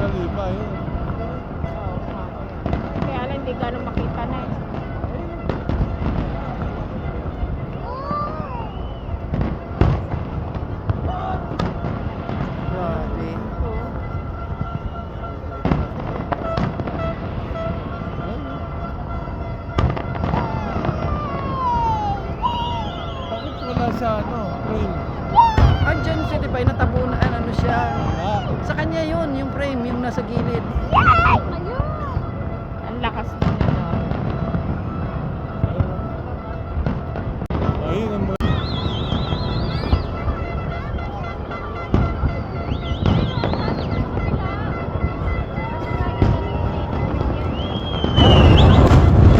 Khalifa, yun. Oo, kaya lang hindi gano'ng makita na eh. Grabe. Oo. Bakit wala sa ano, frame? Andyan siya, di ba? Natabunan, ano siya. Ah, Sa kanya yun, yung frame, yung nasa gilid. Ang lakas din ano. ayun ang mga...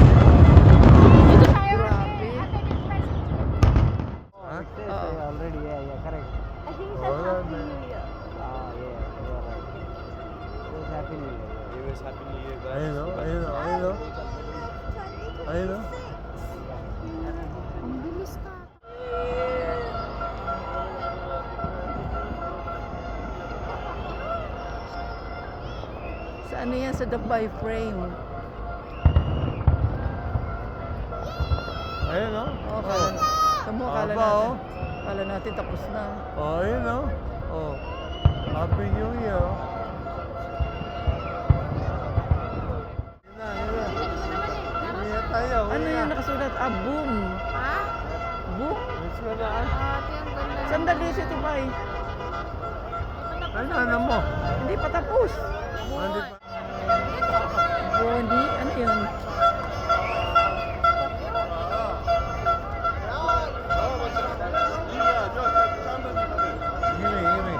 Dito tayo. Grabe. Ha? Already, yeah, correct. I think Oh, yeah, man. Ah, yeah, you're right. It was Happy New Year. It was Happy New Year, guys. Ayun o, ayun o, ayun o. Ayun o. Ang bilis ka. Sa ano yan? Sa Dubai frame. Ayun o. Oh, kala Aba, natin. oh. Kala natin tapos na. Oh, ayun o. Oh. Happy New Year. oh. Yun na, yun na. Uwi na tayo, uwi Ano na. yan nakasulat? Ah, boom. Ha? Boom? Let's go na. Ate, ang ganda. Sandali si Tibay. Ano mo? Hindi pa tapos. Hindi pa. Bonnie? Ano yun? Gimi, gimi.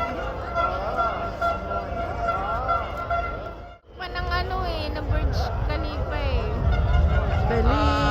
Pa ng ano eh, ng Burj Khalifa eh. Feliz